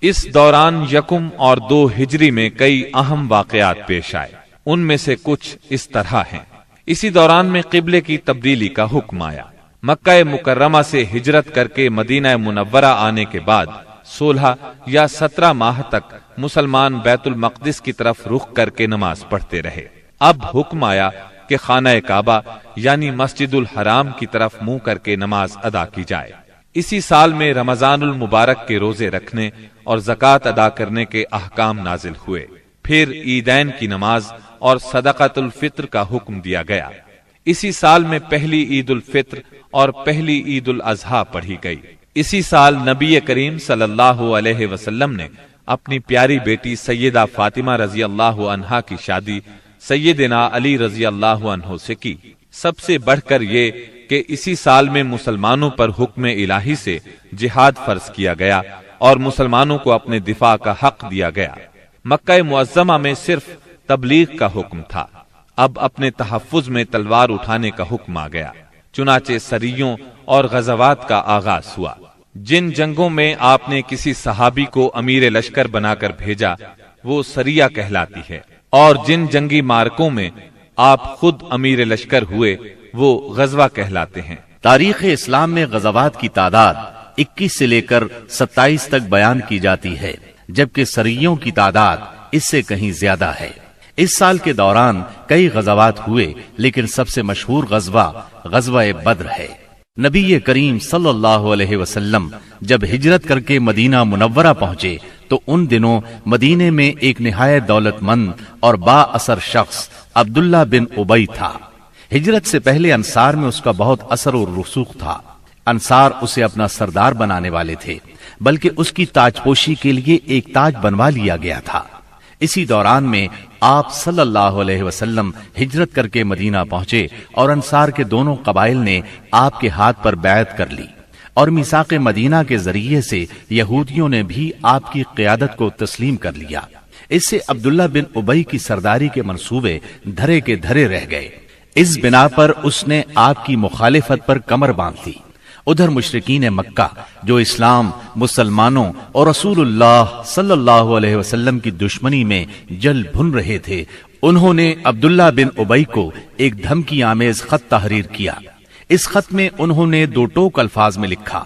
اس دوران 1 اور 2 ہجری میں کئی اہم واقعات پیش آئے، ان میں سے کچھ اس طرح ہیں۔ اسی دوران میں قبلے کی تبدیلی کا حکم آیا۔ مکہ مکرمہ سے ہجرت کر کے مدینہ منورہ آنے کے بعد 16 یا 17 ماہ تک مسلمان بیت المقدس کی طرف رخ کر کے نماز پڑھتے رہے۔ اب حکم آیا کہ خانہ کعبہ یعنی مسجد الحرام کی طرف منہ کر کے نماز ادا کی جائے۔ اسی سال میں رمضان المبارک کے روزے رکھنے اور زکوٰۃ ادا کرنے کے احکام نازل ہوئے۔ پھر عیدین کی نماز اور صدقۃ الفطر کا حکم دیا گیا۔ اسی سال میں پہلی عید الفطر اور پہلی عید الاضحیٰ پڑھی گئی۔ اسی سال نبی کریم صلی اللہ علیہ وسلم نے اپنی پیاری بیٹی سیدہ فاطمہ رضی اللہ عنہا کی شادی سیدنا علی رضی اللہ عنہ سے کی۔ سب سے بڑھ کر یہ کہ اسی سال میں مسلمانوں پر حکم الہی سے جہاد فرض کیا گیا اور مسلمانوں کو اپنے دفاع کا حق دیا گیا۔ مکہ معظمہ میں صرف تبلیغ کا حکم تھا، اب اپنے تحفظ میں تلوار اٹھانے کا حکم آ گیا۔ چنانچہ سریوں اور غزوات کا آغاز ہوا۔ جن جنگوں میں آپ نے کسی صحابی کو امیر لشکر بنا کر بھیجا وہ سریہ کہلاتی ہے، اور جن جنگی مارکوں میں آپ خود امیر لشکر ہوئے وہ غزوہ کہلاتے ہیں۔ تاریخ اسلام میں غزوات کی تعداد 21 سے لے کر 27 تک بیان کی جاتی ہے، جبکہ سریوں کی تعداد اس سے کہیں زیادہ ہے۔ اس سال کے دوران کئی غزوات ہوئے، لیکن سب سے مشہور غزوہ بدر ہے۔ نبی کریم صلی اللہ علیہ وسلم جب ہجرت کر کے مدینہ منورہ پہنچے تو ان دنوں مدینے میں ایک نہایت دولت مند اور با اثر شخص عبداللہ بن ابی تھا۔ ہجرت سے پہلے انصار میں اس کا بہت اثر و رسوخ تھا۔ انصار اسے اپنا سردار بنانے والے تھے، بلکہ اس کی تاج پوشی کے لیے ایک تاج بنوا لیا گیا تھا۔ اسی دوران میں آپ صلی اللہ علیہ وسلم ہجرت کر کے مدینہ پہنچے اور انصار کے دونوں قبائل نے آپ کے ہاتھ پر بیعت کر لی، اور میثاق مدینہ کے ذریعے سے یہودیوں نے بھی آپ کی قیادت کو تسلیم کر لیا۔ اس سے عبداللہ بن ابی کی سرداری کے منصوبے دھرے کے دھرے رہ گئے۔ اس بنا پر اس نے آپ کی مخالفت پر کمر باندھ لی۔ ادھر مشرکین مکہ جو اسلام، مسلمانوں اور رسول اللہ صلی اللہ علیہ وسلم کی دشمنی میں جل بھن رہے تھے، انہوں نے عبداللہ بن ابی کو ایک دھمکی آمیز خط تحریر کیا۔ اس خط میں انہوں نے 2 ٹوک الفاظ میں لکھا: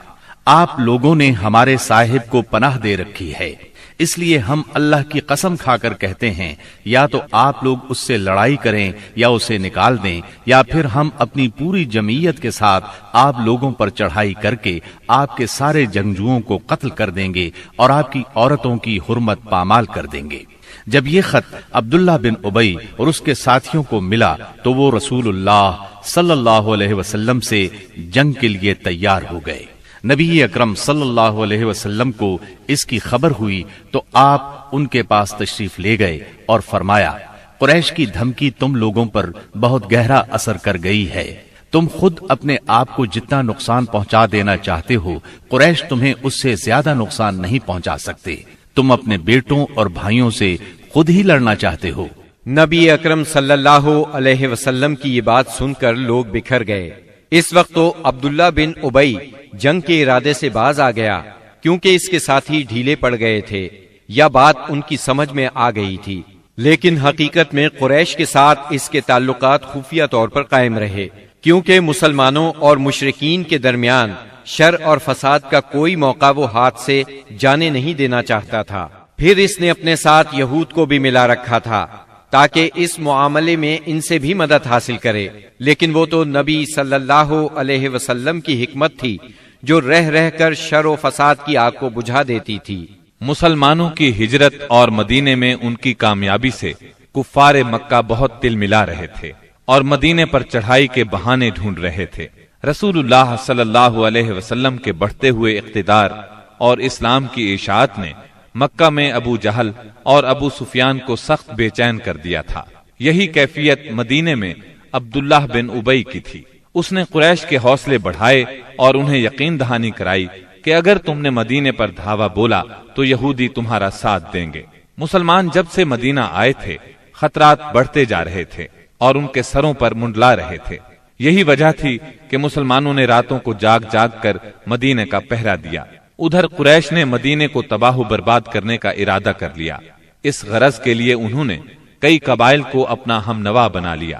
آپ لوگوں نے ہمارے صاحب کو پناہ دے رکھی ہے، اس لیے ہم اللہ کی قسم کھا کر کہتے ہیں یا تو آپ لوگ اس سے لڑائی کریں یا اسے نکال دیں، یا پھر ہم اپنی پوری جمعیت کے ساتھ آپ لوگوں پر چڑھائی کر کے آپ کے سارے جنگجوؤں کو قتل کر دیں گے اور آپ کی عورتوں کی حرمت پامال کر دیں گے۔ جب یہ خط عبداللہ بن ابی اور اس کے ساتھیوں کو ملا تو وہ رسول اللہ صلی اللہ علیہ وسلم سے جنگ کے لیے تیار ہو گئے۔ نبی اکرم صلی اللہ علیہ وسلم کو اس کی خبر ہوئی تو آپ ان کے پاس تشریف لے گئے اور فرمایا: قریش کی دھمکی تم لوگوں پر بہت گہرا اثر کر گئی ہے۔ تم خود اپنے آپ کو جتنا نقصان پہنچا دینا چاہتے ہو، قریش تمہیں اس سے زیادہ نقصان نہیں پہنچا سکتے۔ تم اپنے بیٹوں اور بھائیوں سے خود ہی لڑنا چاہتے ہو۔ نبی اکرم صلی اللہ علیہ وسلم کی یہ بات سن کر لوگ بکھر گئے۔ اس وقت تو عبداللہ بن ابی جنگ کے ارادے سے باز آ گیا، کیونکہ اس کے ساتھی ڈھیلے پڑ گئے تھے یا بات ان کی سمجھ میں آ گئی تھی، لیکن حقیقت میں قریش کے ساتھ اس کے تعلقات خفیہ طور پر قائم رہے، کیونکہ مسلمانوں اور مشرکین کے درمیان شر اور فساد کا کوئی موقع وہ ہاتھ سے جانے نہیں دینا چاہتا تھا۔ پھر اس نے اپنے ساتھ یہود کو بھی ملا رکھا تھا تاکہ اس معاملے میں ان سے بھی مدد حاصل کرے، لیکن وہ تو نبی صلی اللہ علیہ وسلم کی حکمت تھی جو رہ رہ کر شر و فساد کی آگ کو بجھا دیتی تھی۔ مسلمانوں کی ہجرت اور مدینے میں ان کی کامیابی سے کفار مکہ بہت تل ملا رہے تھے اور مدینے پر چڑھائی کے بہانے ڈھونڈ رہے تھے۔ رسول اللہ صلی اللہ علیہ وسلم کے بڑھتے ہوئے اقتدار اور اسلام کی اشاعت نے مکہ میں ابو جہل اور ابو سفیان کو سخت بے چین کر دیا تھا۔ یہی کیفیت مدینے میں عبداللہ بن ابی کی تھی۔ اس نے قریش کے حوصلے بڑھائے اور انہیں یقین دہانی کرائی کہ اگر تم نے مدینے پر دھاوا بولا تو یہودی تمہارا ساتھ دیں گے۔ مسلمان جب سے مدینہ آئے تھے خطرات بڑھتے جا رہے تھے اور ان کے سروں پر منڈلا رہے تھے۔ یہی وجہ تھی کہ مسلمانوں نے راتوں کو جاگ جاگ کر مدینے کا پہرا دیا۔ ادھر قریش نے مدینے کو تباہ و برباد کرنے کا ارادہ کر لیا۔ اس غرض کے لیے انہوں نے کئی قبائل کو اپنا ہم نوا بنا لیا۔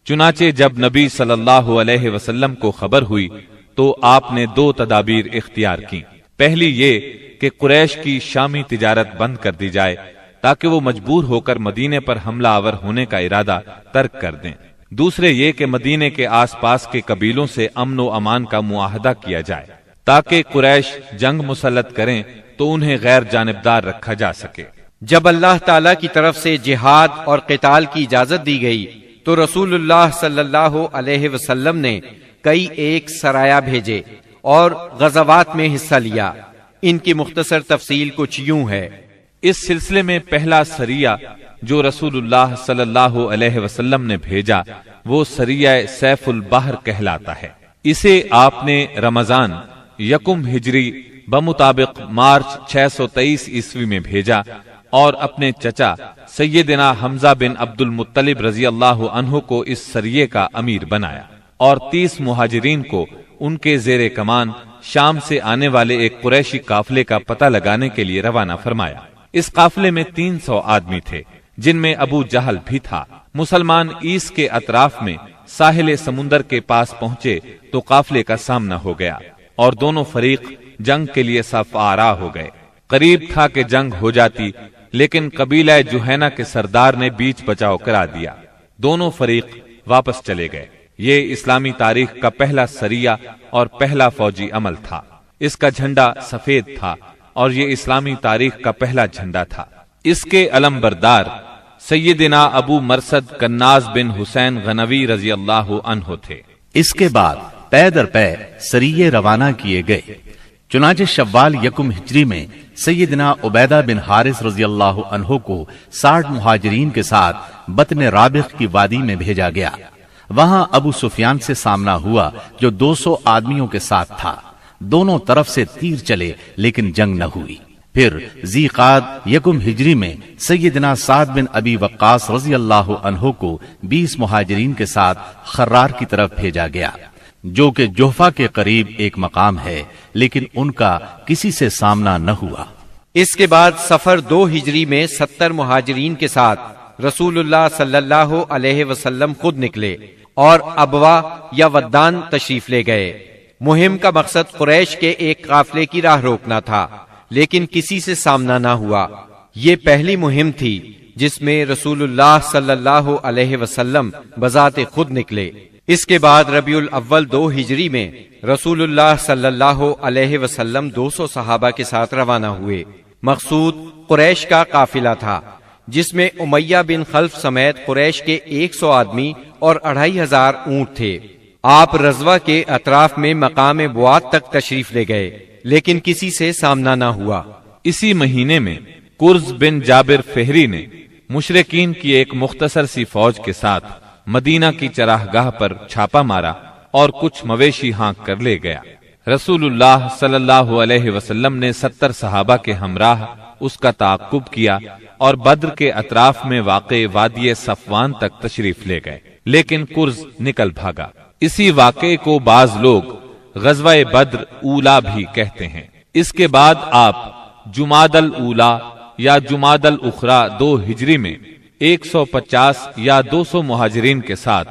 چنانچہ جب نبی صلی اللہ علیہ وسلم کو خبر ہوئی تو آپ نے دو تدابیر اختیار کی۔ پہلی یہ کہ قریش کی شامی تجارت بند کر دی جائے تاکہ وہ مجبور ہو کر مدینے پر حملہ آور ہونے کا ارادہ ترک کر دیں۔ دوسرے یہ کہ مدینے کے آس پاس کے قبیلوں سے امن و امان کا معاہدہ کیا جائے تاکہ قریش جنگ مسلط کریں تو انہیں غیر جانبدار رکھا جا سکے۔ جب اللہ تعالی کی طرف سے جہاد اور قتال کی اجازت دی گئی تو رسول اللہ صلی اللہ علیہ وسلم نے کئی ایک سرایہ بھیجے اور غزوات میں حصہ لیا۔ ان کی مختصر تفصیل کچھ یوں ہے۔ اس سلسلے میں پہلا سریہ جو رسول اللہ صلی اللہ علیہ وسلم نے بھیجا وہ سریہ سیف البحر کہلاتا ہے۔ اسے آپ نے رمضان یکم ہجری بمطابق مارچ 623 عیسوی میں بھیجا اور اپنے چچا سیدنا حمزہ بن عبد المطلب رضی اللہ عنہ کو اس سریے کا امیر بنایا اور 30 مہاجرین کو ان کے زیر کمان شام سے آنے والے ایک قریشی قافلے کا پتہ لگانے کے لیے روانہ فرمایا۔ اس قافلے میں 300 آدمی تھے جن میں ابو جہل بھی تھا۔ مسلمان ایس کے اطراف میں ساحل سمندر کے پاس پہنچے تو قافلے کا سامنا ہو گیا اور دونوں فریق جنگ کے لیے صف آرا ہو گئے۔ قریب تھا کہ جنگ ہو جاتی لیکن قبیلہ جوہینہ کے سردار نے بیچ بچاؤ کرا دیا۔ دونوں فریق واپس چلے گئے۔ یہ اسلامی تاریخ کا پہلا سریہ اور پہلا فوجی عمل تھا۔ اس کا جھنڈا سفید تھا اور یہ اسلامی تاریخ کا پہلا جھنڈا تھا۔ اس کے علم بردار سیدنا ابو مرصد کناز بن حسین غنوی رضی اللہ عنہ تھے۔ اس کے بعد پے در پے سریے روانہ کیے گئے۔ چنانچہ شوال یکم ہجری میں سیدنا عبیدہ بن حارث رضی اللہ عنہ کو 60 مہاجرین کے ساتھ بطن رابغ کی وادی میں بھیجا گیا۔ وہاں ابو سفیان سے سامنا ہوا جو 200 آدمیوں کے ساتھ تھا۔ دونوں طرف سے تیر چلے لیکن جنگ نہ ہوئی۔ پھر ذی قعد یکم ہجری میں سیدنا سعد بن ابی وقاص رضی اللہ عنہ کو 20 مہاجرین کے ساتھ خرار کی طرف بھیجا گیا جو کہ جوفا کے قریب ایک مقام ہے، لیکن ان کا کسی سے سامنا نہ ہوا۔ اس کے بعد سفر 2 ہجری میں 70 مہاجرین کے ساتھ رسول اللہ صلی اللہ علیہ وسلم خود نکلے اور ابوا یا ودان تشریف لے گئے۔ مہم کا مقصد قریش کے ایک قافلے کی راہ روکنا تھا لیکن کسی سے سامنا نہ ہوا۔ یہ پہلی مہم تھی جس میں رسول اللہ صلی اللہ علیہ وسلم بذات خود نکلے۔ اس کے بعد ربیع الاول 2 ہجری میں رسول اللہ صلی اللہ علیہ وسلم 200 صحابہ کے ساتھ روانہ ہوئے۔ مقصود قریش کا قافلہ تھا جس میں امیہ بن خلف سمیت قریش کے 100 آدمی اور 2500 اونٹ تھے۔ آپ رضوہ کے اطراف میں مقام بوات تک تشریف لے گئے لیکن کسی سے سامنا نہ ہوا۔ اسی مہینے میں کرز بن جابر فہری نے مشرکین کی ایک مختصر سی فوج کے ساتھ مدینہ کی چراگاہ پر چھاپا مارا اور کچھ مویشی ہانک کر لے گیا۔ رسول اللہ صلی اللہ علیہ وسلم نے 70 صحابہ کے ہمراہ اس کا تعاقب کیا اور بدر کے اطراف میں واقع وادی صفوان تک تشریف لے گئے لیکن کرز نکل بھاگا۔ اسی واقعے کو بعض لوگ غزوہ بدر اولا بھی کہتے ہیں۔ اس کے بعد آپ جمادی الاولا یا جمادی الاخری 2 ہجری میں 150 یا 200 مہاجرین کے ساتھ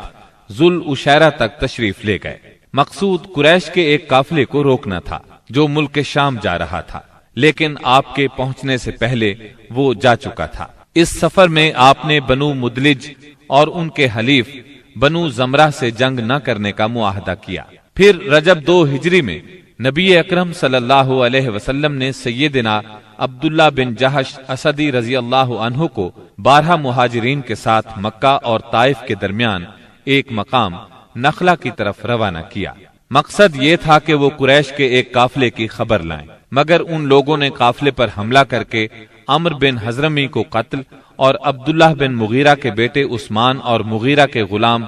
ذوالعشیرہ تک تشریف لے گئے۔ مقصود قریش کے ایک قافلے کو روکنا تھا جو ملک شام جا رہا تھا لیکن آپ کے پہنچنے سے پہلے وہ جا چکا تھا۔ اس سفر میں آپ نے بنو مدلج اور ان کے حلیف بنو زمرہ سے جنگ نہ کرنے کا معاہدہ کیا۔ پھر رجب 2 ہجری میں نبی اکرم صلی اللہ علیہ وسلم نے سیدنا عبداللہ بن جہش اسدی رضی اللہ عنہ کو 12 مہاجرین کے ساتھ مکہ اور طائف کے درمیان ایک مقام نخلا کی طرف روانہ کیا۔ مقصد یہ تھا کہ وہ قریش کے ایک قافلے کی خبر لائیں، مگر ان لوگوں نے قافلے پر حملہ کر کے عمرو بن حضرمی کو قتل اور عبداللہ بن مغیرہ کے بیٹے عثمان اور مغیرہ کے غلام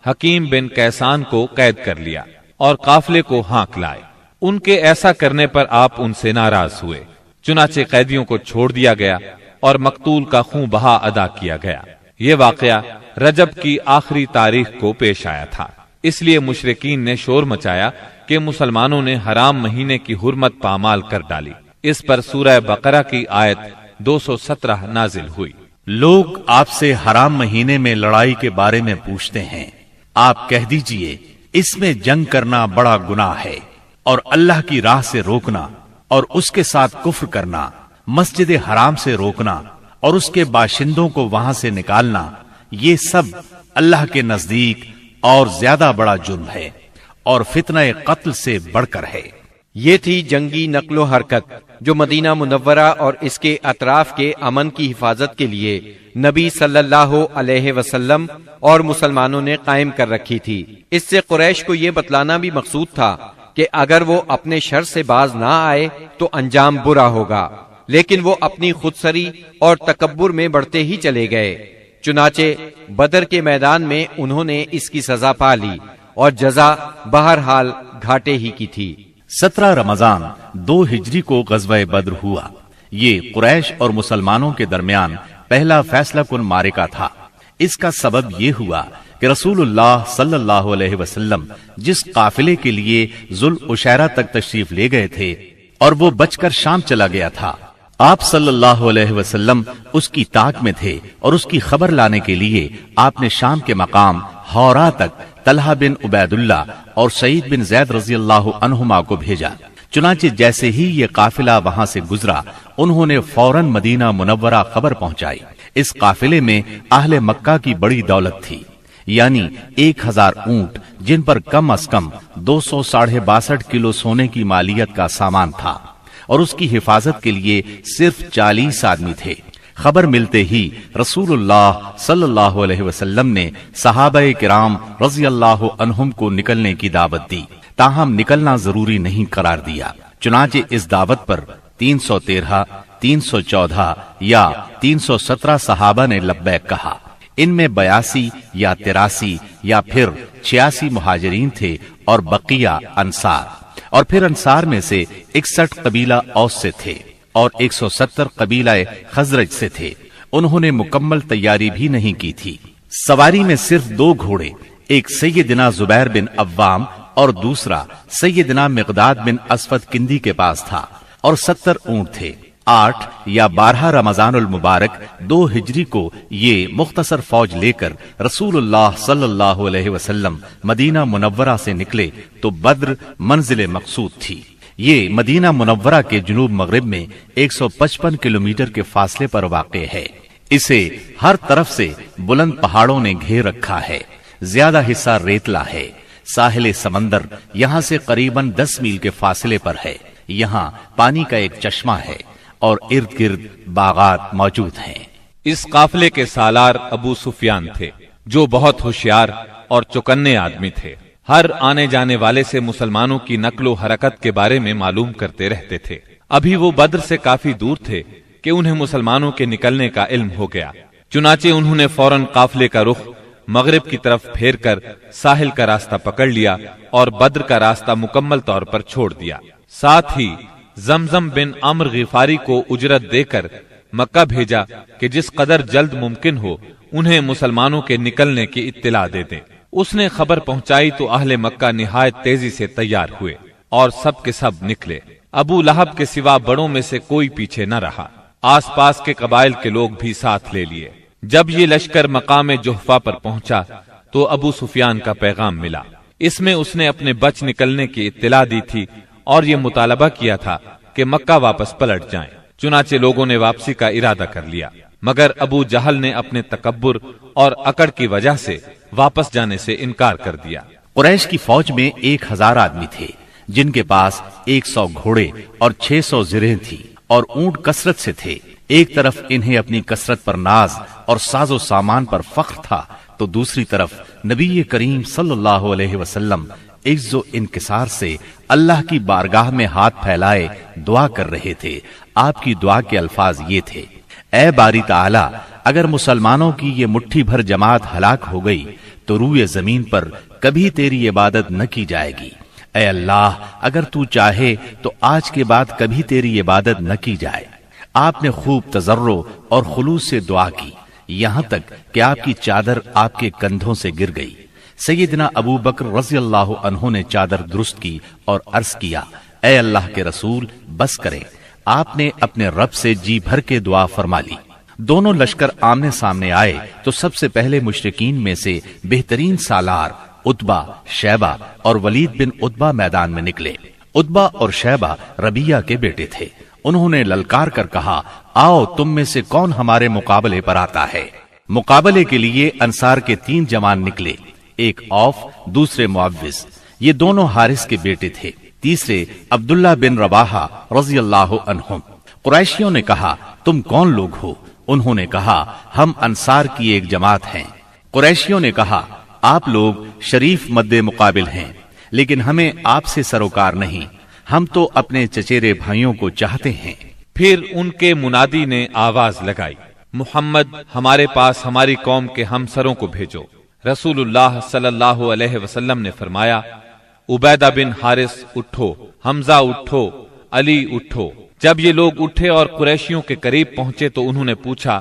حکیم بن کیسان کو قید کر لیا اور قافلے کو ہانک لائے۔ ان کے ایسا کرنے پر آپ ان سے ناراض ہوئے، چنانچہ قیدیوں کو چھوڑ دیا گیا اور مقتول کا خون بہا ادا کیا گیا۔ یہ واقعہ رجب کی آخری تاریخ کو پیش آیا تھا، اس لیے مشرکین نے شور مچایا کہ مسلمانوں نے حرام مہینے کی حرمت پامال کر ڈالی۔ اس پر سورہ بقرہ کی آیت 217 نازل ہوئی۔ لوگ آپ سے حرام مہینے میں لڑائی کے بارے میں پوچھتے ہیں، آپ کہہ دیجئے اس میں جنگ کرنا بڑا گناہ ہے، اور اللہ کی راہ سے روکنا اور اس کے ساتھ کفر کرنا، مسجد حرام سے روکنا اور اس کے باشندوں کو وہاں سے نکالنا، یہ سب اللہ کے نزدیک اور زیادہ بڑا جرم ہے اور فتنہ قتل سے بڑھ کر ہے۔ یہ تھی جنگی نقل و حرکت جو مدینہ منورہ اور اس کے اطراف کے امن کی حفاظت کے لیے نبی صلی اللہ علیہ وسلم اور مسلمانوں نے قائم کر رکھی تھی۔ اس سے قریش کو یہ بتلانا بھی مقصود تھا کہ اگر وہ اپنے شر سے باز نہ آئے تو انجام برا ہوگا، لیکن وہ اپنی خودسری اور تکبر میں بڑھتے ہی چلے گئے۔ چنانچہ بدر کے میدان میں انہوں نے اس کی سزا پا لی اور جزا بہرحال گھاٹے ہی کی تھی۔ 17 رمضان 2 ہجری کو غزوہ بدر ہوا۔ یہ قریش اور مسلمانوں کے درمیان پہلا فیصلہ کن معرکہ تھا۔ اس کا سبب یہ ہوا کہ رسول اللہ صلی اللہ علیہ وسلم جس قافلے کے لیے ذوالعشیرہ تک تشریف لے گئے تھے اور وہ بچ کر شام چلا گیا تھا، آپ صلی اللہ علیہ وسلم اس کی طاق میں تھے اور اس کی خبر لانے کے لیے آپ نے شام کے مقام ہورا تک طلحہ بن عبید اللہ اور سعید بن زید رضی اللہ عنہما کو بھیجا۔ چنانچہ جیسے ہی یہ قافلہ وہاں سے گزرا، انہوں نے فوراً مدینہ منورہ خبر پہنچائی۔ اس قافلے میں اہل مکہ کی بڑی دولت تھی، یعنی 1000 اونٹ جن پر کم از کم 262 کلو سونے کی مالیت کا سامان تھا، اور اس کی حفاظت کے لیے صرف 40 آدمی تھے۔ خبر ملتے ہی رسول اللہ صلی اللہ علیہ وسلم نے صحابہ کرام رضی اللہ عنہم کو نکلنے کی دعوت دی، تاہم نکلنا ضروری نہیں قرار دیا۔ چنانچہ اس دعوت پر 313، 314 یا 317 صحابہ نے لبیک کہا۔ ان میں 82 یا 83 یا پھر 86 مہاجرین تھے اور بقیہ انصار، اور پھر انصار میں سے 61 قبیلہ اوس سے تھے اور 170 قبیلہ خزرج سے تھے۔ انہوں نے مکمل تیاری بھی نہیں کی تھی۔ سواری میں صرف 2 گھوڑے، ایک سیدنا زبیر بن عوام اور دوسرا سیدنا مقداد بن اسود کندی کے پاس تھا، اور 70 اونٹ تھے۔ 8 یا 12 رمضان المبارک 2 ہجری کو یہ مختصر فوج لے کر رسول اللہ صلی اللہ علیہ وسلم مدینہ منورہ سے نکلے تو بدر منزل مقصود تھی۔ یہ مدینہ منورہ کے جنوب مغرب میں 155 کلومیٹر کے فاصلے پر واقع ہے۔ اسے ہر طرف سے بلند پہاڑوں نے گھیر رکھا ہے، زیادہ حصہ ریتلا ہے۔ ساحل سمندر یہاں سے قریباً 10 میل کے فاصلے پر ہے۔ یہاں پانی کا ایک چشمہ ہے اور ارد گرد باغات موجود ہیں۔ اس قافلے کے سالار ابو سفیان تھے، جو بہت ہوشیار اور چوکنے آدمی تھے۔ ہر آنے جانے والے سے مسلمانوں کی نقل و حرکت کے بارے میں معلوم کرتے رہتے تھے۔ ابھی وہ بدر سے کافی دور تھے کہ انہیں مسلمانوں کے نکلنے کا علم ہو گیا۔ چنانچہ انہوں نے فوراً قافلے کا رخ مغرب کی طرف پھیر کر ساحل کا راستہ پکڑ لیا اور بدر کا راستہ مکمل طور پر چھوڑ دیا۔ ساتھ ہی زمزم بن عمرو غفاری کو اجرت دے کر مکہ بھیجا کہ جس قدر جلد ممکن ہو انہیں مسلمانوں کے نکلنے کی اطلاع دے دیں۔ اس نے خبر پہنچائی تو اہل مکہ نہایت تیزی سے تیار ہوئے اور سب کے سب نکلے۔ ابو لہب کے سوا بڑوں میں سے کوئی پیچھے نہ رہا۔ آس پاس کے قبائل کے لوگ بھی ساتھ لے لیے۔ جب یہ لشکر مقام جحفہ پر پہنچا تو ابو سفیان کا پیغام ملا۔ اس میں اس نے اپنے بچ نکلنے کی اطلاع دی تھی اور یہ مطالبہ کیا تھا کہ مکہ واپس پلٹ جائیں۔ چنانچہ لوگوں نے واپسی کا ارادہ کر لیا، مگر ابو جہل نے اپنے تکبر اور اکڑ کی وجہ سے واپس جانے سے انکار کر دیا۔ قریش کی فوج میں 1000 آدمی تھے، جن کے پاس 100 گھوڑے اور 600 زرہیں تھی، اور اونٹ کثرت سے تھے۔ ایک طرف انہیں اپنی کثرت پر ناز اور ساز و سامان پر فخر تھا، تو دوسری طرف نبی کریم صلی اللہ علیہ وسلم عز و انکسار سے اللہ کی بارگاہ میں ہاتھ پھیلائے دعا کر رہے تھے۔ آپ کی دعا کے الفاظ یہ تھے: اے باری تعالی، اگر مسلمانوں کی یہ مٹھی بھر جماعت ہلاک ہو گئی تو روئے زمین پر کبھی تیری عبادت نہ کی جائے گی۔ اے اللہ، اگر تو چاہے تو آج کے بعد کبھی تیری عبادت نہ کی جائے۔ آپ نے خوب تضرع اور خلوص سے دعا کی، یہاں تک کہ آپ کی چادر آپ کے کندھوں سے گر گئی۔ سیدنا ابو بکر رضی اللہ عنہ نے چادر درست کی اور عرض کیا، اے اللہ کے رسول بس کرے۔ آپ نے اپنے رب سے جی بھر کے دعا فرما لی۔ دونوں لشکر آمنے سامنے آئے تو سب سے پہلے مشرکین میں سے بہترین سالار عتبہ، شیبہ اور ولید بن عتبہ میدان میں نکلے۔ عتبہ اور شیبہ ربیہ کے بیٹے تھے۔ انہوں نے للکار کر کہا، آؤ تم میں سے کون ہمارے مقابلے پر آتا ہے۔ مقابلے کے لیے انصار کے 3 جوان نکلے، ایک اوف، دوسرے معوذ، یہ دونوں حارث کے بیٹے تھے، تیسرے عبداللہ بن رواحہ رضی اللہ عنہم۔ قریشیوں نے کہا، تم کون لوگ ہو؟ انہوں نے کہا، ہم انصار کی ایک جماعت ہیں۔ قریشیوں نے کہا، آپ لوگ شریف مد مقابل ہیں، لیکن ہمیں آپ سے سروکار نہیں، ہم تو اپنے چچیرے بھائیوں کو چاہتے ہیں۔ پھر ان کے منادی نے آواز لگائی، محمد ہمارے پاس ہماری قوم کے ہمسروں کو بھیجو۔ رسول اللہ صلی اللہ علیہ وسلم نے فرمایا، عبیدہ بن حارث اٹھو، حمزہ اٹھو، علی اٹھو۔ جب یہ لوگ اٹھے اور قریشیوں کے قریب پہنچے تو انہوں نے پوچھا،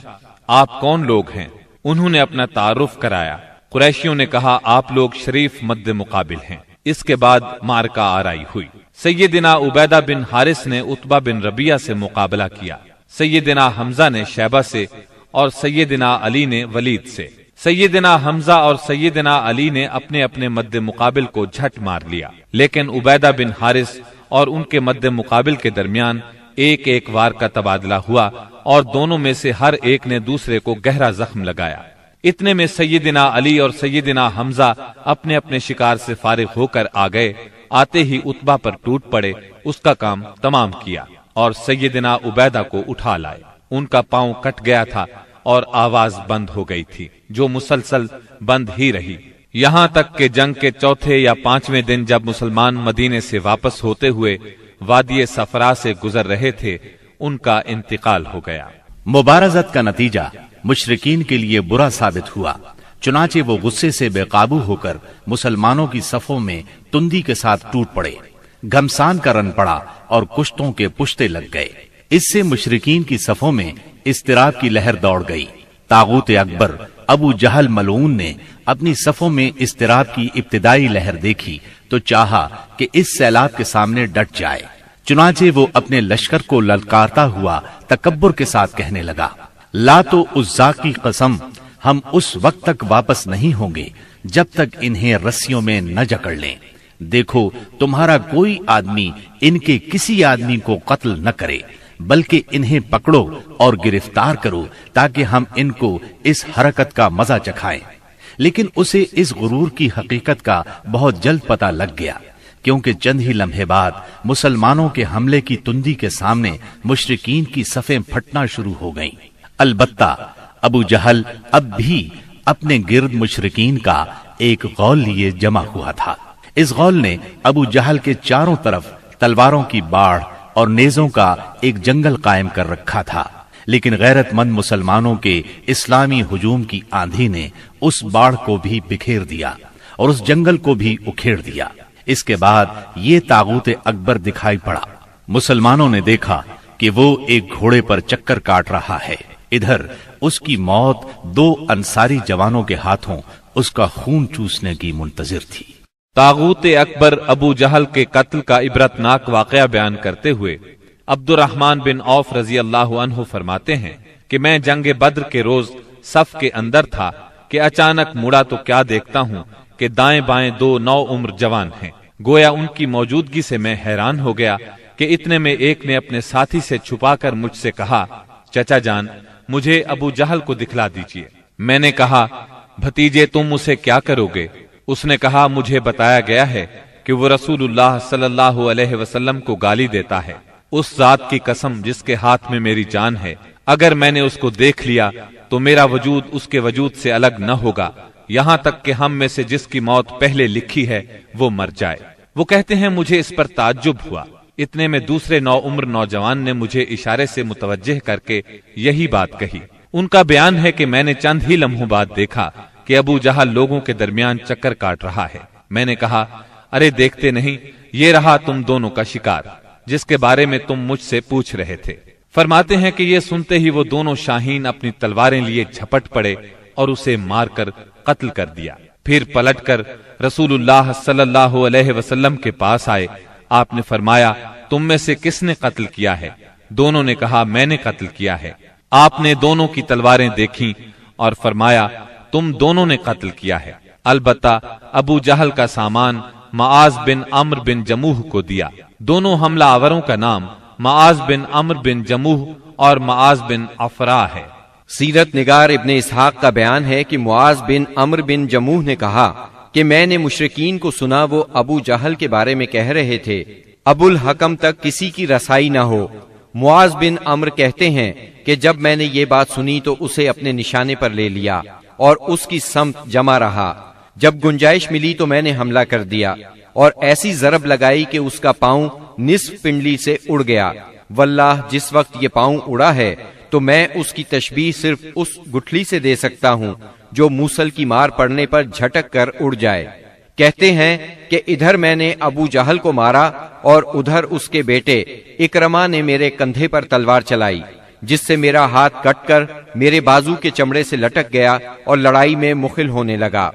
آپ کون لوگ ہیں؟ انہوں نے اپنا تعارف کرایا۔ قریشیوں نے کہا، آپ لوگ شریف مد مقابل ہیں۔ اس کے بعد مارکہ آرائی ہوئی۔ سیدنا عبیدہ بن حارث نے عتبہ بن ربیہ سے مقابلہ کیا، سیدنا حمزہ نے شیبہ سے اور سیدنا علی نے ولید سے۔ سیدنا حمزہ اور سیدنا علی نے اپنے اپنے مد مقابل کو جھٹ مار لیا، لیکن عبیدہ بن حارث اور ان کے مد مقابل کے درمیان ایک ایک وار کا تبادلہ ہوا اور دونوں میں سے ہر ایک نے دوسرے کو گہرا زخم لگایا۔ اتنے میں سیدنا علی اور سیدنا حمزہ اپنے اپنے شکار سے فارغ ہو کر آ گئے۔ آتے ہی عتبہ پر ٹوٹ پڑے، اس کا کام تمام کیا اور سیدنا عبیدہ کو اٹھا لائے۔ ان کا پاؤں کٹ گیا تھا اور آواز بند ہو گئی تھی، جو مسلسل بند ہی رہی، یہاں تک کہ جنگ کے 4 یا 5ویں دن جب مسلمان مدینے سے واپس ہوتے ہوئے وادی صفرا سے گزر رہے تھے، ان کا انتقال ہو گیا۔ مبارزت کا نتیجہ مشرکین کے لیے برا ثابت ہوا، چنانچہ وہ غصے سے بے قابو ہو کر مسلمانوں کی صفوں میں تندی کے ساتھ ٹوٹ پڑے، گھمسان کا رن پڑا اور کشتوں کے پشتے لگ گئے۔ اس سے مشرکین کی صفوں میں اضطراب کی لہر دوڑ گئی۔ طاغوت اکبر ابو جہل ملعون نے اپنی صفوں میں اضطراب کی ابتدائی لہر دیکھی تو چاہا کہ اس سیلاب کے سامنے ڈٹ جائے، چنانچہ وہ اپنے لشکر کو للکارتا ہوا تکبر کے ساتھ کہنے لگا، لات و عزا کی قسم، ہم اس وقت تک واپس نہیں ہوں گے جب تک انہیں رسیوں میں نہ جکڑ لیں۔ دیکھو تمہارا کوئی آدمی ان کے کسی آدمی کو قتل نہ کرے، بلکہ انہیں پکڑو اور گرفتار کرو تاکہ ہم ان کو اس حرکت کا مزہ چکھائیں۔ لیکن اسے اس غرور کی حقیقت کا بہت جلد پتہ لگ گیا، کیونکہ چند ہی لمحے بعد مسلمانوں کے حملے کی تندی کے سامنے مشرکین کی صفیں پھٹنا شروع ہو گئیں۔ البتہ ابو جہل اب بھی اپنے گرد مشرکین کا ایک غول لیے جمع ہوا تھا۔ اس غول نے ابو جہل کے چاروں طرف تلواروں کی باڑھ اور نیزوں کا ایک جنگل قائم کر رکھا تھا، لیکن غیرت مند مسلمانوں کے اسلامی ہجوم کی آندھی نے اس باڑھ کو بھی بکھیر دیا اور اس جنگل کو بھی اکھیڑ دیا۔ اس کے بعد یہ طاغوت اکبر دکھائی پڑا۔ مسلمانوں نے دیکھا کہ وہ ایک گھوڑے پر چکر کاٹ رہا ہے، ادھر اس کی موت 2 انصاری جوانوں کے ہاتھوں اس کا خون چوسنے کی منتظر تھی۔ طاغوت اکبر ابو جہل کے قتل کا عبرتناک واقعہ بیان کرتے ہوئے عبد الرحمن بن عوف رضی اللہ عنہ فرماتے ہیں کہ میں جنگ بدر کے روز صف کے اندر تھا کہ اچانک مڑا تو کیا دیکھتا ہوں کہ دائیں بائیں 2 نوعمر جوان ہیں۔ گویا ان کی موجودگی سے میں حیران ہو گیا کہ اتنے میں ایک نے اپنے ساتھی سے چھپا کر مجھ سے کہا، چچا جان مجھے ابو جہل کو دکھلا دیجیے۔ میں نے کہا، بھتیجے تم اسے کیا کرو گے؟ اس نے کہا، مجھے بتایا گیا ہے کہ وہ رسول اللہ صلی اللہ علیہ وسلم کو گالی دیتا ہے۔ اس ذات کی قسم جس کے ہاتھ میں میری جان ہے، اگر میں نے اس کو دیکھ لیا تو میرا وجود اس کے وجود سے الگ نہ ہوگا، یہاں تک کہ ہم میں سے جس کی موت پہلے لکھی ہے وہ مر جائے۔ وہ کہتے ہیں مجھے اس پر تعجب ہوا۔ اتنے میں دوسرے نوعمر نوجوان نے مجھے اشارے سے متوجہ کر کے یہی بات کہی۔ ان کا بیان ہے کہ میں نے چند ہی لمحوں بعد دیکھا کہ ابو جہل لوگوں کے درمیان چکر کاٹ رہا ہے۔ میں نے کہا، ارے دیکھتے نہیں، یہ رہا تم دونوں کا شکار جس کے بارے میں تم مجھ سے پوچھ رہے تھے۔ فرماتے ہیں کہ یہ سنتے ہی وہ دونوں شاہین اپنی تلواریں لیے جھپٹ پڑے اور اسے مار کر قتل کر دیا۔ پھر پلٹ کر رسول اللہ صلی اللہ علیہ وسلم کے پاس آئے۔ آپ نے فرمایا تم میں سے کس نے قتل کیا ہے؟ دونوں نے کہا میں نے قتل کیا ہے۔ آپ نے دونوں کی تلواریں دیکھیں اور فرمایا تم دونوں نے قتل کیا ہے، البتہ ابو جہل کا سامان معاذ بن عمرو بن جموح کو دیا۔ دونوں حملہ آوروں کا نام معاذ بن عمرو بن جموح اور معاذ بن افرا ہے۔ سیرت نگار ابن اسحاق کا بیان ہے کہ معاذ بن عمرو بن جموح نے کہا کہ میں نے مشرکین کو سنا وہ ابو جہل کے بارے میں کہہ رہے تھے ابو الحکم تک کسی کی رسائی نہ ہو۔ معاذ بن عمرو کہتے ہیں کہ جب میں نے یہ بات سنی تو اسے اپنے نشانے پر لے لیا اور اس کی سمت جمع رہا۔ جب گنجائش ملی تو میں نے حملہ کر دیا اور ایسی ضرب لگائی کہ اس کا پاؤں نصف پنڈلی سے اڑ گیا۔ واللہ جس وقت یہ پاؤں اڑا ہے تو میں اس کی تشبیہ صرف اس گٹھلی سے دے سکتا ہوں جو موصل کی مار پڑنے پر جھٹک کر اڑ جائے۔ کہتے ہیں کہ ادھر میں نے ابو جہل کو مارا اور ادھر اس کے بیٹے اکرما نے میرے کندھے پر تلوار چلائی، جس سے میرا ہاتھ کٹ کر میرے بازو کے چمڑے سے لٹک گیا اور لڑائی میں مخل ہونے لگا۔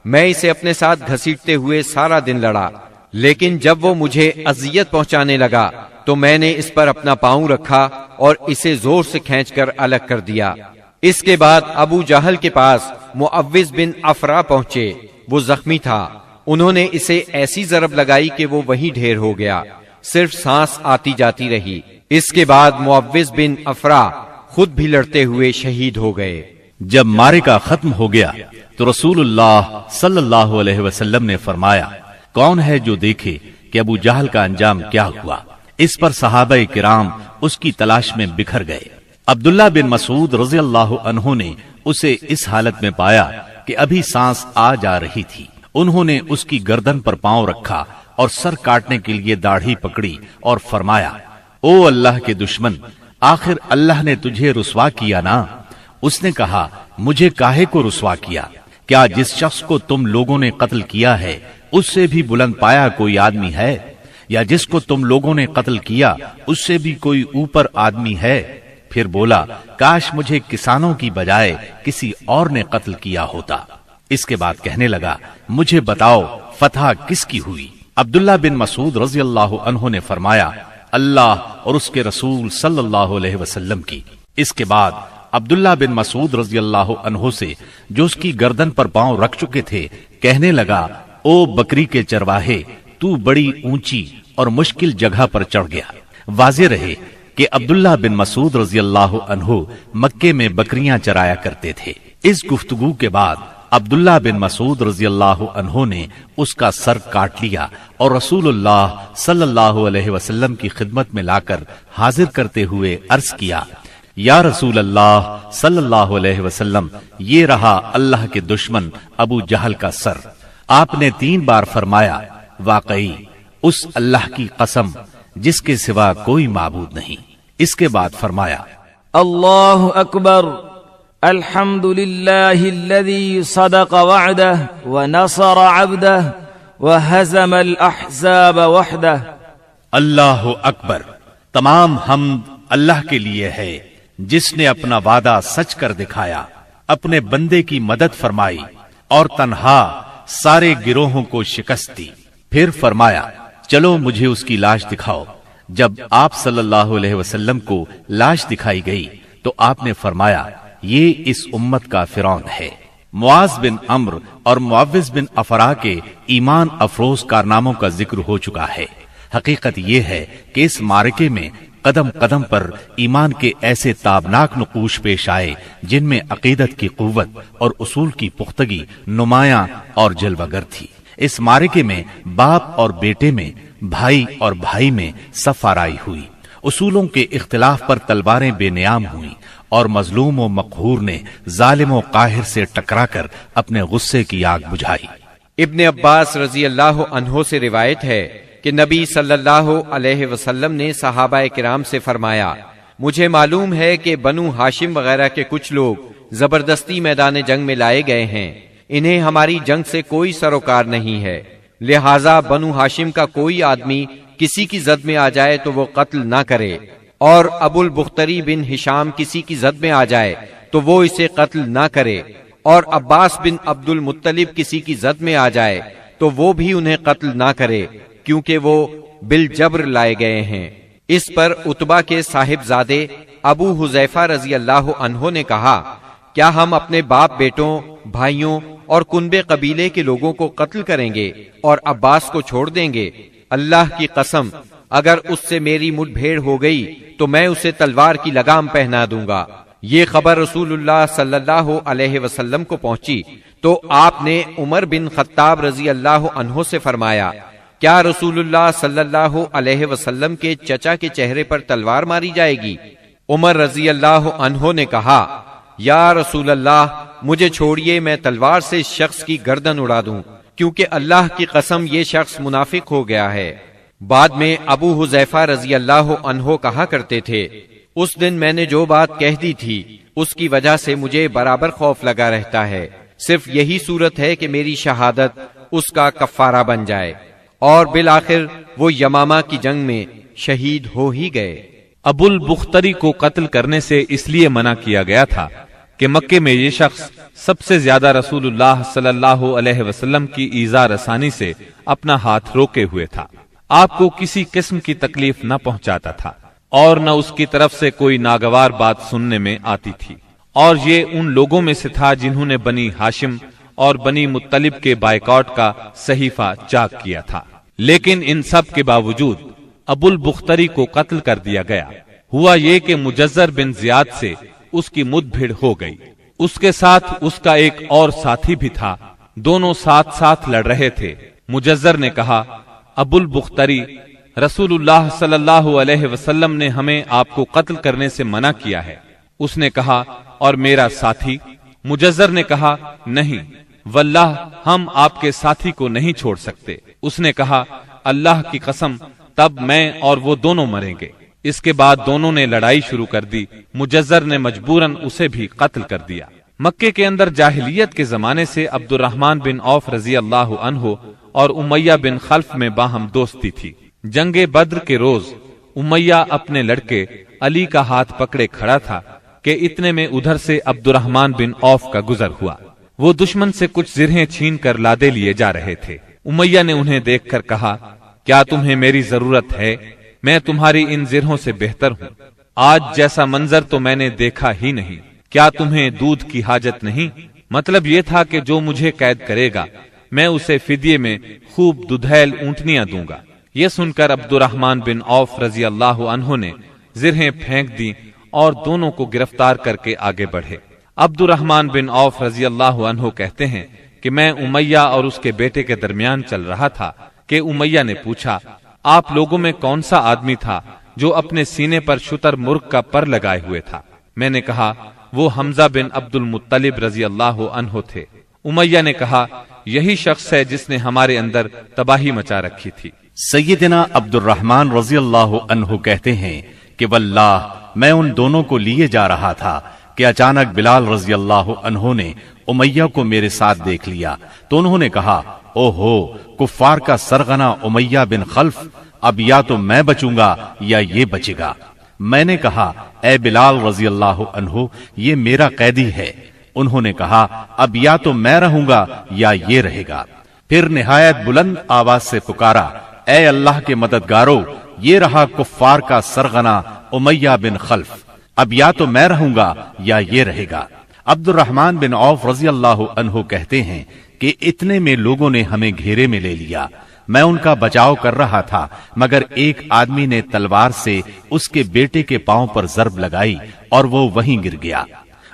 میں اسے اپنے ساتھ گھسیٹتے ہوئے سارا دن لڑا، لیکن جب وہ مجھے اذیت پہنچانے لگا تو میں نے اس پر اپنا پاؤں رکھا اور اسے زور سے کھینچ کر الگ کر دیا۔ اس کے بعد ابو جہل کے پاس معوذ بن افرا پہنچے، وہ زخمی تھا۔ انہوں نے اسے ایسی ضرب لگائی کہ وہ وہیں ڈھیر ہو گیا، صرف سانس آتی جاتی رہی۔ اس کے بعد معوذ بن افرا خود بھی لڑتے ہوئے شہید ہو گئے۔ جب معرکہ ختم ہو گیا تو رسول اللہ صلی اللہ علیہ وسلم نے فرمایا کون ہے جو دیکھے کہ ابو جہل کا انجام کیا ہوا؟ اس پر صحابہ کرام اس کی تلاش میں بکھر گئے۔ عبداللہ بن مسعود رضی اللہ عنہ نے اسے اس حالت میں پایا کہ ابھی سانس آ جا رہی تھی۔ انہوں نے اس کی گردن پر پاؤں رکھا اور سر کاٹنے کے لیے داڑھی پکڑی اور فرمایا او اللہ کے دشمن، آخر اللہ نے تجھے رسوا کیا نا؟ اس نے کہا مجھے کاہے کو رسوا کیا؟ کیا جس شخص کو تم لوگوں نے قتل کیا ہے اس سے بھی بلند پایا کوئی آدمی ہے؟ یا جس کو تم لوگوں نے قتل کیا اس سے بھی کوئی اوپر آدمی ہے؟ پھر بولا کاش مجھے کسانوں کی بجائے کسی اور نے قتل کیا ہوتا۔ اس کے بعد کہنے لگا مجھے بتاؤ فتح کس کی ہوئی؟ عبداللہ بن مسعود رضی اللہ عنہ نے فرمایا اللہ اور اس کے رسول صلی اللہ علیہ وسلم کی۔ اس کے بعد عبداللہ بن مسعود رضی اللہ عنہ سے جو اس کی گردن پر پاؤں رکھ چکے تھے کہنے لگا او بکری کے چرواہے، تو بڑی اونچی اور مشکل جگہ پر چڑھ گیا۔ واضح رہے کہ عبداللہ بن مسعود رضی اللہ عنہ مکے میں بکریاں چرایا کرتے تھے۔ اس گفتگو کے بعد عبداللہ بن مسعود رضی اللہ عنہ نے اس کا سر کاٹ لیا اور رسول اللہ صلی اللہ علیہ وسلم کی خدمت میں لا کر حاضر کرتے ہوئے عرض کیا یا رسول اللہ صلی اللہ علیہ وسلم، یہ رہا اللہ کے دشمن ابو جہل کا سر۔ آپ نے 3 بار فرمایا واقعی اس اللہ کی قسم جس کے سوا کوئی معبود نہیں۔ اس کے بعد فرمایا اللہ اکبر، الحمد للہ الذی صدق وعدہ ونصر عبدہ وہزم الاحزاب وحدہ۔ اللہ اکبر، تمام حمد اللہ کے لیے ہے جس نے اپنا وعدہ سچ کر دکھایا، اپنے بندے کی مدد فرمائی اور تنہا سارے گروہوں کو شکست دی۔ پھر فرمایا چلو مجھے اس کی لاش دکھاؤ۔ جب آپ صلی اللہ علیہ وسلم کو لاش دکھائی گئی تو آپ نے فرمایا یہ اس امت کا فرعون ہے۔ معاذ بن عمرو اور معوذ بن افرا کے ایمان افروز کارناموں کا ذکر ہو چکا ہے۔ حقیقت یہ ہے کہ اس معرکے میں قدم قدم پر ایمان کے ایسے تابناک نقوش پیش آئے جن میں عقیدت کی قوت اور اصول کی پختگی نمایاں اور جلوگر تھی۔ اس معرکے میں باپ اور بیٹے میں، بھائی اور بھائی میں صف آرائی ہوئی، اصولوں کے اختلاف پر تلواریں بے نیام ہوئیں اور مظلوم و مقہور نے ظالم و قاہر سے ٹکرا کر اپنے غصے کی آگ بجھائی۔ ابن عباس رضی اللہ عنہ سے روایت ہے کہ نبی صلی اللہ علیہ وسلم نے صحابہ کرام سے فرمایا مجھے معلوم ہے کہ بنو ہاشم وغیرہ کے کچھ لوگ زبردستی میدان جنگ میں لائے گئے ہیں، انہیں ہماری جنگ سے کوئی سروکار نہیں ہے، لہٰذا بنو ہاشم کا کوئی آدمی کسی کی زد میں آ جائے تو وہ قتل نہ کرے، اور ابو البختری بن ہشام کسی کی زد میں آ جائے تو وہ اسے قتل نہ کرے، اور عباس بن عبد المطلب کسی کی زد میں آ جائے تو وہ بھی انہیں قتل نہ کرے، کیونکہ وہ بالجبر لائے گئے ہیں۔ اس پر عتبہ کے صاحبزادے ابو حذیفہ رضی اللہ عنہ نے کہا، کیا ہم اپنے باپ بیٹوں، بھائیوں اور کنبے قبیلے کے لوگوں کو قتل کریں گے اور عباس کو چھوڑ دیں گے؟ اللہ کی قسم، اگر اس سے میری مٹ بھیڑ ہو گئی تو میں اسے تلوار کی لگام پہنا دوں گا۔ یہ خبر رسول اللہ صلی اللہ علیہ وسلم کو پہنچی تو آپ نے عمر بن خطاب رضی اللہ عنہ سے فرمایا، کیا رسول اللہ صلی اللہ علیہ وسلم کے چچا کے چہرے پر تلوار ماری جائے گی؟ عمر رضی اللہ عنہ نے کہا، یا رسول اللہ، مجھے چھوڑیے، میں تلوار سے اس شخص کی گردن اڑا دوں، کیونکہ اللہ کی قسم یہ شخص منافق ہو گیا ہے۔ بعد میں ابو حذیفہ رضی اللہ عنہ کہا کرتے تھے، اس دن میں نے جو بات کہہ دی تھی اس کی وجہ سے مجھے برابر خوف لگا رہتا ہے، صرف یہی صورت ہے کہ میری شہادت اس کا کفارہ بن جائے، اور بالآخر وہ یمامہ کی جنگ میں شہید ہو ہی گئے۔ ابو البختری کو قتل کرنے سے اس لیے منع کیا گیا تھا کہ مکے میں یہ شخص سب سے زیادہ رسول اللہ صلی اللہ علیہ وسلم کی ایذا رسانی سے اپنا ہاتھ روکے ہوئے تھا، آپ کو کسی قسم کی تکلیف نہ پہنچاتا تھا اور نہ اس کی طرف سے کوئی ناگوار بات سننے میں آتی تھی، اور یہ ان لوگوں میں سے تھا جنہوں نے بنی ہاشم اور بنی مطلب کے بائیکاٹ کا صحیفہ چاک کیا تھا۔ لیکن ان سب کے باوجود ابو البختری کو قتل کر دیا گیا۔ ہوا یہ کہ مجزر بن زیاد سے اس کی مد بھیڑ ہو گئی، اس کے ساتھ اس کا ایک اور ساتھی بھی تھا، دونوں ساتھ ساتھ لڑ رہے تھے۔ مجزر نے کہا، ابو البختری، رسول اللہ صلی اللہ علیہ وسلم نے ہمیں آپ کو قتل کرنے سے منع کیا ہے۔ اس نے کہا، اور میرا ساتھی؟ مجزر نے کہا، نہیں واللہ ہم آپ کے ساتھی کو نہیں چھوڑ سکتے۔ اس نے کہا، اللہ کی قسم، تب میں اور وہ دونوں مریں گے۔ اس کے بعد دونوں نے لڑائی شروع کر دی، مجزر نے مجبوراً اسے بھی قتل کر دیا۔ مکے کے اندر جاہلیت کے زمانے سے عبد الرحمن بن عوف رضی اللہ عنہ اور امیہ بن خلف میں باہم دوستی تھی۔ جنگ بدر کے روز امیہ اپنے لڑکے علی کا ہاتھ پکڑے کھڑا تھا کہ اتنے میں ادھر سے عبد الرحمن بن عوف کا گزر ہوا۔ وہ دشمن سے کچھ زرہیں چھین کر لادے لیے جا رہے تھے۔ امیہ نے انہیں دیکھ کر کہا، کیا تمہیں میری ضرورت ہے؟ میں تمہاری ان زرہوں سے بہتر ہوں، آج جیسا منظر تو میں نے دیکھا ہی نہیں۔ کیا تمہیں دودھ کی حاجت نہیں؟ مطلب یہ تھا کہ جو مجھے قید کرے گا میں اسے فدیے میں خوب ددھیل اونٹنیاں دوں گا۔ یہ سن کر عبد الرحمن بن عوف رضی اللہ عنہ نے زرہیں پھینک دی اور دونوں کو گرفتار کر کے آگے بڑھے۔ عبد الرحمن بن عوف رضی اللہ عنہ کہتے ہیں کہ میں امیہ اور اس کے بیٹے کے درمیان چل رہا تھا کہ امیہ نے پوچھا، آپ لوگوں میں کون سا آدمی تھا جو اپنے سینے پر شتر مرغ کا پر لگائے ہوئے تھا؟ میں نے کہا، وہ حمزہ بن عبد المطلب رضی اللہ عنہ تھے۔ امیہ نے کہا، یہی شخص ہے جس نے ہمارے اندر تباہی مچا رکھی تھی۔ سیدنا عبد الرحمن رضی اللہ عنہ کہتے ہیں کہ واللہ میں ان دونوں کو لیے جا رہا تھا کہ اچانک بلال رضی اللہ عنہ نے امیہ کو میرے ساتھ دیکھ لیا تو انہوں نے کہا، او ہو کفار کا سرغنہ امیہ بن خلف، اب یا تو میں بچوں گا یا یہ بچے گا۔ میں نے کہا، اے بلال رضی اللہ عنہ، یہ میرا قیدی ہے۔ انہوں نے کہا، اب یا تو میں رہوں گا یا یہ رہے گا۔ پھر نہایت بلند آواز سے پکارا، اے اللہ کے مددگارو، یہ رہا کفار کا سرغنہ امیہ بن خلف، اب یا تو میں رہوں گا یا یہ رہے گا۔ عبد الرحمن بن عوف رضی اللہ عنہ کہتے ہیں کہ اتنے میں لوگوں نے ہمیں گھیرے میں لے لیا۔ میں ان کا بچاؤ کر رہا تھا مگر ایک آدمی نے تلوار سے اس کے بیٹے کے پاؤں پر ضرب لگائی اور وہ وہیں گر گیا۔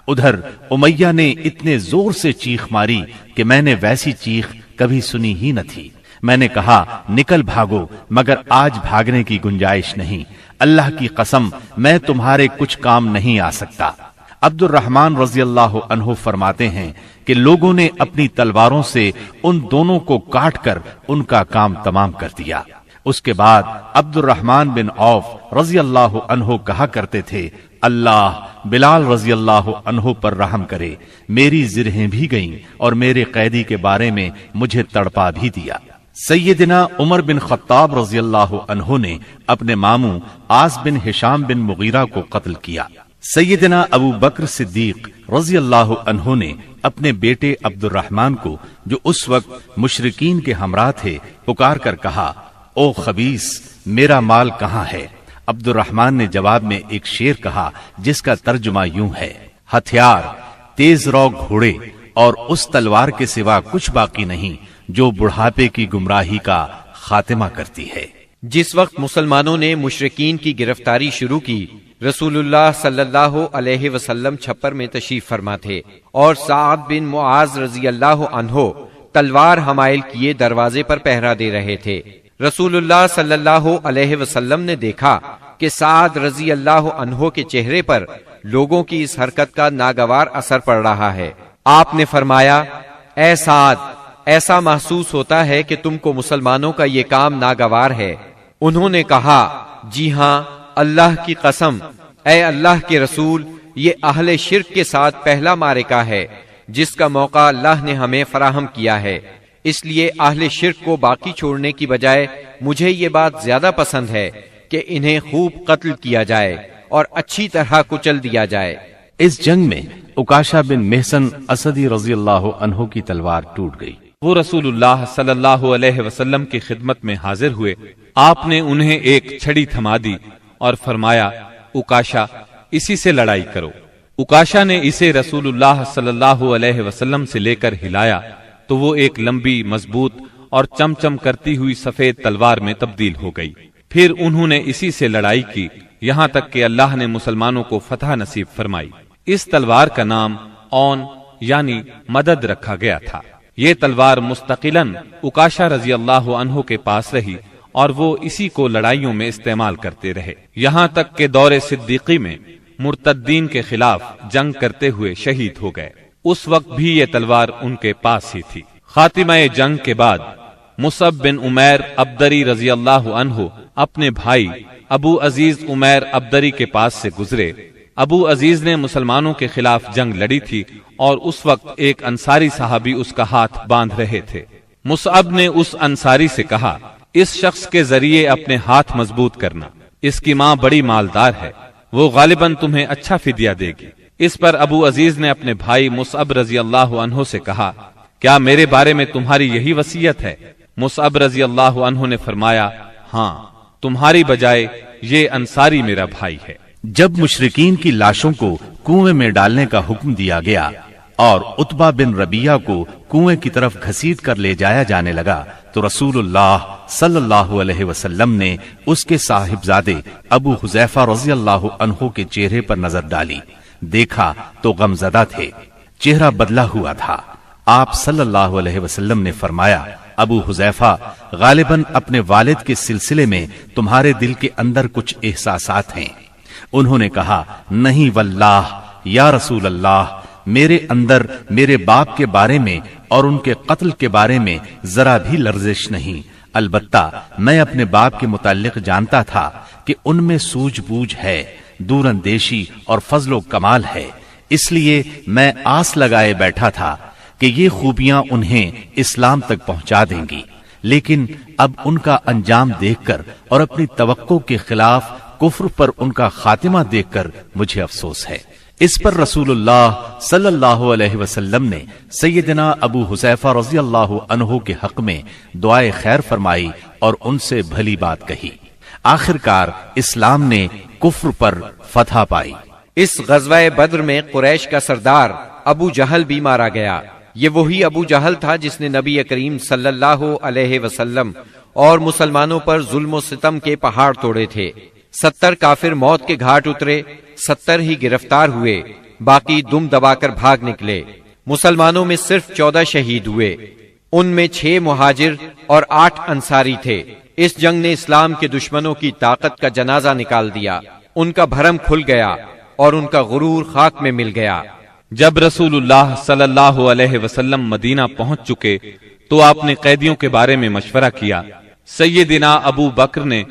ادھر امیہ نے اتنے زور سے چیخ ماری کہ میں نے ویسی چیخ کبھی سنی ہی نہ تھی۔ میں نے کہا، نکل بھاگو، مگر آج بھاگنے کی گنجائش نہیں، اللہ کی قسم میں تمہارے کچھ کام نہیں آ سکتا۔ عبد الرحمن رضی اللہ عنہ فرماتے ہیں کہ لوگوں نے اپنی تلواروں سے ان دونوں کو کاٹ کر ان کا کام تمام کر دیا۔ اس کے بعد عبد الرحمن بن عوف رضی اللہ عنہ کہا کرتے تھے، اللہ بلال رضی اللہ عنہ پر رحم کرے، میری زرہیں بھی گئیں اور میرے قیدی کے بارے میں مجھے تڑپا بھی دیا۔ سیدنا عمر بن خطاب رضی اللہ عنہ نے اپنے ماموں عاص بن ہشام بن مغیرہ کو قتل کیا۔ سیدنا ابو بکر صدیق رضی اللہ عنہ نے اپنے بیٹے عبد الرحمن کو، جو اس وقت مشرکین کے ہمراہ تھے، پکار کر کہا، او خبیث، میرا مال کہاں ہے؟ عبد الرحمن نے جواب میں ایک شعر کہا جس کا ترجمہ یوں ہے، ہتھیار، تیز رو گھوڑے اور اس تلوار کے سوا کچھ باقی نہیں جو بڑھاپے کی گمراہی کا خاتمہ کرتی ہے۔ جس وقت مسلمانوں نے مشرکین کی گرفتاری شروع کی، رسول اللہ صلی اللہ علیہ وسلم چھپر میں تشریف فرما تھے اور سعد بن معاذ رضی اللہ عنہ تلوار حمائل کیے دروازے پر پہرا دے رہے تھے۔ رسول اللہ صلی اللہ علیہ وسلم نے دیکھا کہ سعد رضی اللہ عنہ کے چہرے پر لوگوں کی اس حرکت کا ناگوار اثر پڑ رہا ہے۔ آپ نے فرمایا، اے سعد، ایسا محسوس ہوتا ہے کہ تم کو مسلمانوں کا یہ کام ناگوار ہے۔ انہوں نے کہا، جی ہاں، اللہ کی قسم، اے اللہ کے رسول، یہ اہل شرک کے ساتھ پہلا معرکہ ہے جس کا موقع اللہ نے ہمیں فراہم کیا ہے، اس لیے اہل شرک کو باقی چھوڑنے کی بجائے مجھے یہ بات زیادہ پسند ہے کہ انہیں خوب قتل کیا جائے اور اچھی طرح کچل دیا جائے۔ اس جنگ میں عکاشہ بن محصن اسدی رضی اللہ عنہ کی تلوار ٹوٹ گئی۔ وہ رسول اللہ صلی اللہ علیہ وسلم کی خدمت میں حاضر ہوئے۔ آپ نے انہیں ایک چھڑی تھما دی اور فرمایا، عکاشہ، اسی سے لڑائی کرو۔ عکاشہ نے اسے رسول اللہ صلی اللہ علیہ وسلم سے لے کر ہلایا تو وہ ایک لمبی، مضبوط اور چمچم کرتی ہوئی سفید تلوار میں تبدیل ہو گئی۔ پھر انہوں نے اسی سے لڑائی کی یہاں تک کہ اللہ نے مسلمانوں کو فتح نصیب فرمائی۔ اس تلوار کا نام اون یعنی مدد رکھا گیا تھا۔ یہ تلوار مستقلاً عکاشہ رضی اللہ عنہ کے پاس رہی اور وہ اسی کو لڑائیوں میں استعمال کرتے رہے، یہاں تک کہ دور صدیقی میں مرتدین کے خلاف جنگ کرتے ہوئے شہید ہو گئے۔ اس وقت بھی یہ تلوار ان کے پاس ہی تھی۔ خاتمہ جنگ کے بعد مصعب بن عمیر ابدری رضی اللہ عنہ اپنے بھائی ابو عزیز عمیر ابدری کے پاس سے گزرے۔ ابو عزیز نے مسلمانوں کے خلاف جنگ لڑی تھی اور اس وقت ایک انصاری صحابی اس کا ہاتھ باندھ رہے تھے۔ مصعب نے اس انصاری سے کہا، اس شخص کے ذریعے اپنے ہاتھ مضبوط کرنا، اس کی ماں بڑی مالدار ہے، وہ غالباً تمہیں اچھا فدیہ دے گی۔ اس پر ابو عزیز نے اپنے بھائی مصعب رضی اللہ عنہ سے کہا، کیا میرے بارے میں تمہاری یہی وصیت ہے؟ مصعب رضی اللہ عنہ نے فرمایا، ہاں، تمہاری بجائے یہ انصاری میرا بھائی ہے۔ جب مشرکین کی لاشوں کو کنویں میں ڈالنے کا حکم دیا گیا اور عتبہ بن ربیعہ کو کنویں کی طرف گھسیٹ کر لے جایا جانے لگا تو رسول اللہ صلی اللہ علیہ وسلم نے اس کے صاحبزادے ابو حذیفہ رضی اللہ عنہ کے چہرے پر نظر ڈالی، دیکھا تو غمزدہ تھے، چہرہ بدلا ہوا تھا۔ آپ صلی اللہ علیہ وسلم نے فرمایا، ابو حذیفہ، غالباً اپنے والد کے سلسلے میں تمہارے دل کے اندر کچھ احساسات ہیں۔ انہوں نے کہا، نہیں واللہ یا رسول اللہ، میرے اندر میرے باپ کے بارے میں اور ان کے قتل کے بارے میں ذرا بھی لرزش نہیں، البتہ میں اپنے باپ کے متعلق جانتا تھا کہ ان میں سوجھ بوجھ ہے، دور اندیشی اور فضل و کمال ہے، اس لیے میں آس لگائے بیٹھا تھا کہ یہ خوبیاں انہیں اسلام تک پہنچا دیں گی، لیکن اب ان کا انجام دیکھ کر اور اپنی توقع کے خلاف کفر پر ان کا خاتمہ دیکھ کر مجھے افسوس ہے۔ اس پر رسول اللہ صلی اللہ علیہ وسلم نے سیدنا ابو حذیفہ رضی اللہ عنہ کے حق میں دعائے خیر فرمائی اور ان سے بھلی بات کہی۔ آخر کار اسلام نے کفر پر فتح پائی۔ اس غزوہ بدر میں قریش کا سردار ابو جہل بھی مارا گیا۔ یہ وہی ابو جہل تھا جس نے نبی کریم صلی اللہ علیہ وسلم اور مسلمانوں پر ظلم و ستم کے پہاڑ توڑے تھے۔ 70 کافر موت کے گھاٹ اترے، 70 ہی گرفتار ہوئے، باقی دم دبا کر بھاگ نکلے۔ مسلمانوں میں صرف 14 شہید ہوئے، ان میں 6 مہاجر اور 8 انصاری تھے۔ اس جنگ نے اسلام کے دشمنوں کی طاقت کا جنازہ نکال دیا، ان کا بھرم کھل گیا اور ان کا غرور خاک میں مل گیا۔ جب رسول اللہ صلی اللہ علیہ وسلم مدینہ پہنچ چکے تو آپ نے قیدیوں کے بارے میں مشورہ کیا۔ سیدنا ابو بکر نے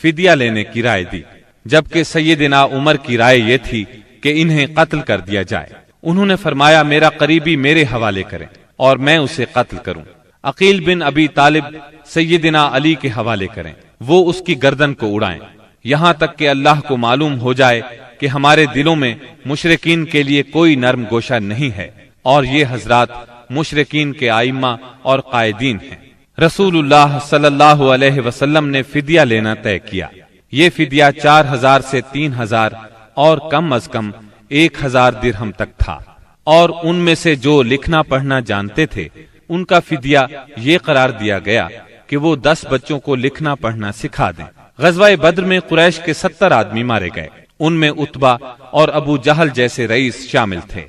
فدیہ لینے کی رائے دی، جبکہ سیدنا عمر کی رائے یہ تھی کہ انہیں قتل کر دیا جائے۔ انہوں نے فرمایا، میرا قریبی میرے حوالے کریں اور میں اسے قتل کروں۔ عقیل بن ابی طالب سیدنا علی کے حوالے کریں، وہ اس کی گردن کو اڑائیں۔ یہاں تک کہ اللہ کو معلوم ہو جائے کہ ہمارے دلوں میں مشرکین کے لیے کوئی نرم گوشہ نہیں ہے، اور یہ حضرات مشرکین کے ائمہ اور قائدین ہیں۔ رسول اللہ صلی اللہ علیہ وسلم نے فدیہ لینا طے کیا۔ یہ فدیہ 4000 سے 3000 اور کم از کم 1000 درہم تک تھا، اور ان میں سے جو لکھنا پڑھنا جانتے تھے ان کا فدیہ یہ قرار دیا گیا کہ وہ 10 بچوں کو لکھنا پڑھنا سکھا دیں۔ غزوہ بدر میں قریش کے 70 آدمی مارے گئے، ان میں عتبہ اور ابو جہل جیسے رئیس شامل تھے۔